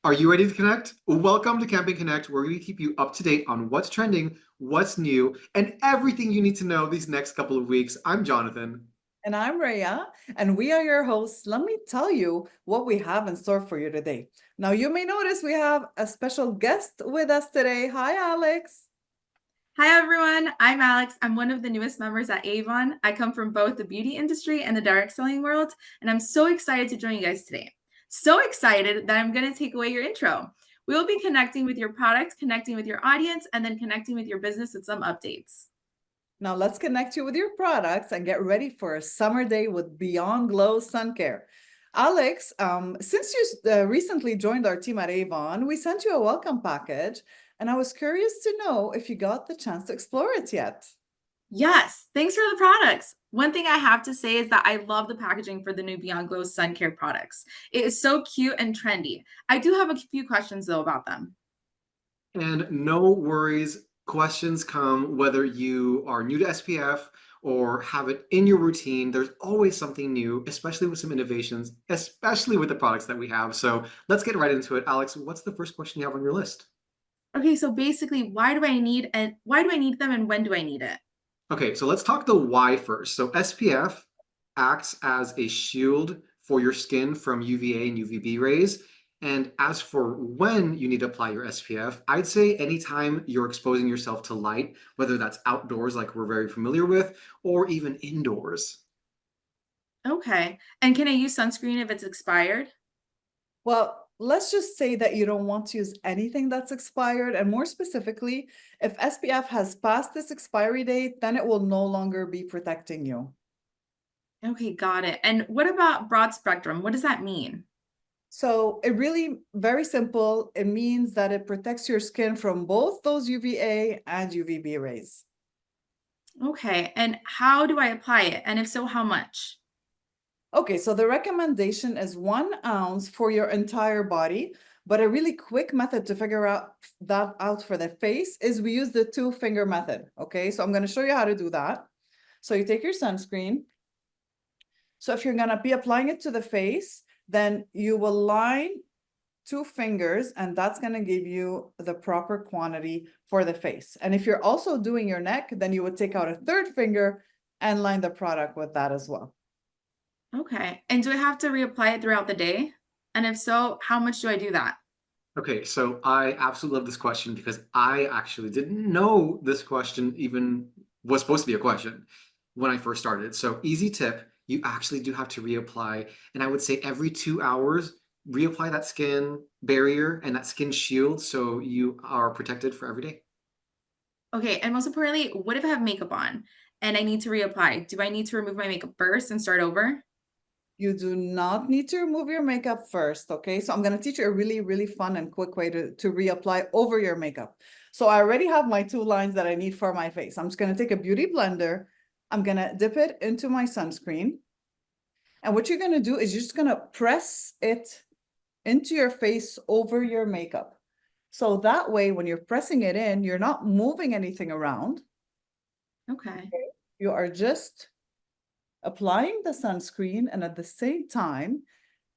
Are you ready to connect? Welcome to Camping Connect, where we keep you up to date on what's trending, what's new, and everything you need to know these next couple of weeks. I'm Jonathan. And I'm Rhea, and we are your hosts. Let me tell you what we have in store for you today. Now, you may notice we have a special guest with us today. Hi, Alex. Hi everyone, I'm Alex. I'm one of the newest members at Avon. I come from both the beauty industry and the direct selling world, and I'm so excited to join you guys today. So excited that I'm going to take away your intro. We will be connecting with your product, connecting with your audience, and then connecting with your business with some updates. Now, let's connect you with your products and get ready for a summer day with Beyond Glow Sun Care. Alex, since you recently joined our team at Avon, we sent you a welcome package, and I was curious to know if you got the chance to explore it yet. Yes, thanks for the products. One thing I have to say is that I love the packaging for the new Beyond Glow sun care products. It is so cute and trendy. I do have a few questions though about them. And no worries, questions come whether you are new to SPF or have it in your routine. There's always something new, especially with some innovations, especially with the products that we have. So let's get right into it. Alex, what's the first question you have on your list? Okay, so basically, why do I need them and when do I need it? Okay, so let's talk the why first. So SPF acts as a shield for your skin from UVA and UVB rays. And as for when you need to apply your SPF, I'd say anytime you're exposing yourself to light, whether that's outdoors, like we're very familiar with, or even indoors. Okay. And can I use sunscreen if it's expired? Well, let's just say that you don't want to use anything that's expired. And more specifically, if SPF has passed its expiry date, then it will no longer be protecting you. Okay, got it. And what about broad spectrum? What does that mean? So it really very simple. It means that it protects your skin from both those UVA and UVB rays. Okay. And how do I apply it? And if so, how much? Okay, so the recommendation is 1 ounce for your entire body, but a really quick method to figure out for the face is we use the 2-finger method. Okay, so I'm going to show you how to do that. So you take your sunscreen. So if you're going to be applying it to the face, then you will line 2 fingers, and that's going to give you the proper quantity for the face. And if you're also doing your neck, then you would take out a 3rd finger and line the product with that as well. Okay. And do I have to reapply it throughout the day? And if so, how much do I do that? Okay, so I absolutely love this question because I actually didn't know this question even was supposed to be a question when I first started. So easy tip, you actually do have to reapply. And I would say every 2 hours, reapply that skin barrier and that skin shield so you are protected for every day. Okay. And most importantly, what if I have makeup on and I need to reapply? Do I need to remove my makeup first and start over? You do not need to remove your makeup first, okay? So I'm going to teach you a really, really fun and quick way to reapply over your makeup. So I already have my 2 lines that I need for my face. I'm just going to take a beauty blender. I'm going to dip it into my sunscreen. And what you're going to do is you're just going to press it into your face over your makeup. So that way, when you're pressing it in, you're not moving anything around. Okay. You are just applying the sunscreen, and at the same time,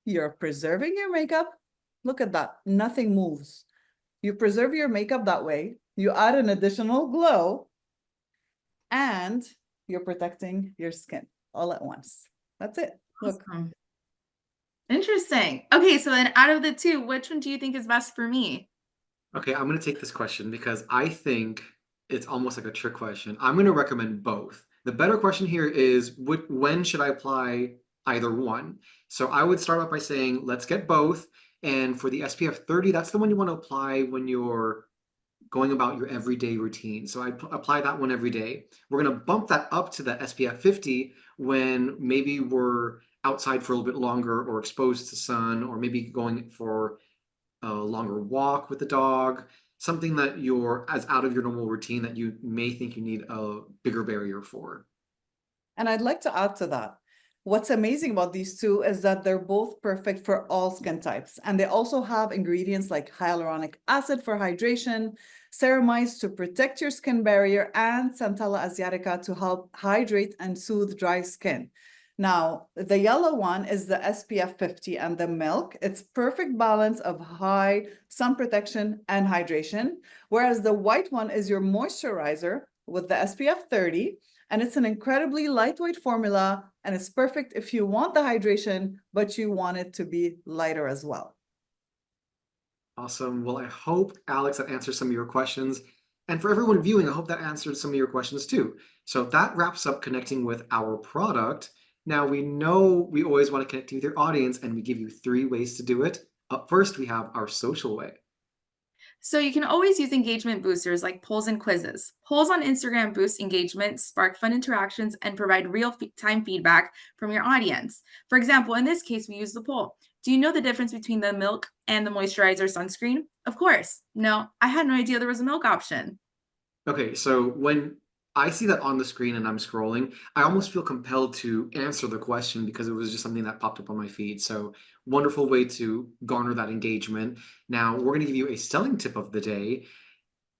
you're preserving your makeup. Look at that. Nothing moves. You preserve your makeup that way. You add an additional glow, and you're protecting your skin all at once. That's it. Look. Awesome. Interesting. Okay, so then out of the two, which one do you think is best for me? Okay, I'm going to take this question because I think it's almost like a trick question. I'm going to recommend both. The better question here is when should I apply either one? So I would start off by saying, let's get both. And for the SPF 30, that's the one you want to apply when you're going about your everyday routine. So I apply that one every day. We're going to bump that up to the SPF 50 when maybe we're outside for a little bit longer or exposed to sun or maybe going for a longer walk with the dog, something that you're as out of your normal routine that you may think you need a bigger barrier for. And I'd like to add to that. What's amazing about these two is that they're both perfect for all skin types. And they also have ingredients like hyaluronic acid for hydration, ceramides to protect your skin barrier, and Centella asiatica to help hydrate and soothe dry skin. Now, the yellow one is the SPF 50 and the milk. It's perfect balance of high sun protection and hydration, whereas the white one is your moisturizer with the SPF 30, and it's an incredibly lightweight formula, and it's perfect if you want the hydration, but you want it to be lighter as well. Awesome. Well, I hope, Alex, that answers some of your questions. And for everyone viewing, I hope that answered some of your questions too. So that wraps up connecting with our product. Now, we know we always want to connect with your audience, and we give you 3 ways to do it. Up first, we have our social way. So you can always use engagement boosters like polls and quizzes. Polls on Instagram boost engagement, spark fun interactions, and provide real-time feedback from your audience. For example, in this case, we use the poll. Do you know the difference between the milk and the moisturizer sunscreen? Of course. No, I had no idea there was a milk option. Okay, so when I see that on the screen and I'm scrolling, I almost feel compelled to answer the question because it was just something that popped up on my feed. So, wonderful way to garner that engagement. Now, we're going to give you a selling tip of the day.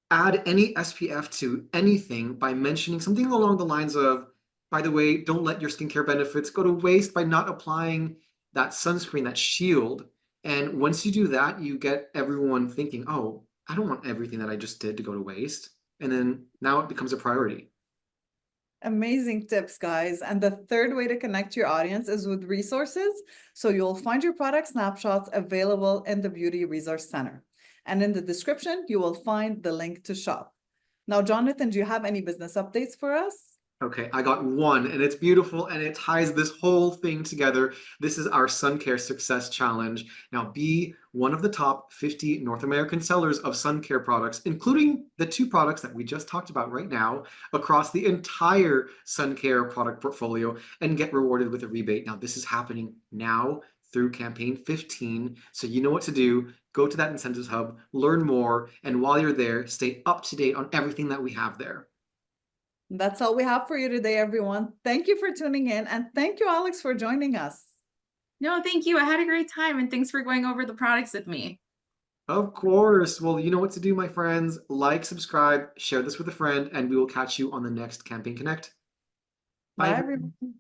Add any SPF to anything by mentioning something along the lines of, by the way, don't let your skincare benefits go to waste by not applying that sunscreen, that shield. And once you do that, you get everyone thinking, oh, I don't want everything that I just did to go to waste. And then now it becomes a priority. Amazing tips, guys. And the third way to connect your audience is with resources. So you'll find your product snapshots available in the Beauty Resource Center. And in the description, you will find the link to shop. Now, Jonathan, do you have any business updates for us? Okay, I got one, and it's beautiful, and it ties this whole thing together. This is our Sun Care Success Challenge. Now, be one of the top 50 North American sellers of sun care products, including the 2 products that we just talked about right now, across the entire sun care product portfolio, and get rewarded with a rebate. Now, this is happening now through campaign 15, so you know what to do. Go to that incentives hub, learn more, and while you're there, stay up to date on everything that we have there. That's all we have for you today, everyone. Thank you for tuning in, and thank you, Alex, for joining us. No, thank you. I had a great time, and thanks for going over the products with me. Of course. Well, you know what to do, my friends. Like, subscribe, share this with a friend, and we will catch you on the next Camping Connect. Bye, Bye, everyone. everyone.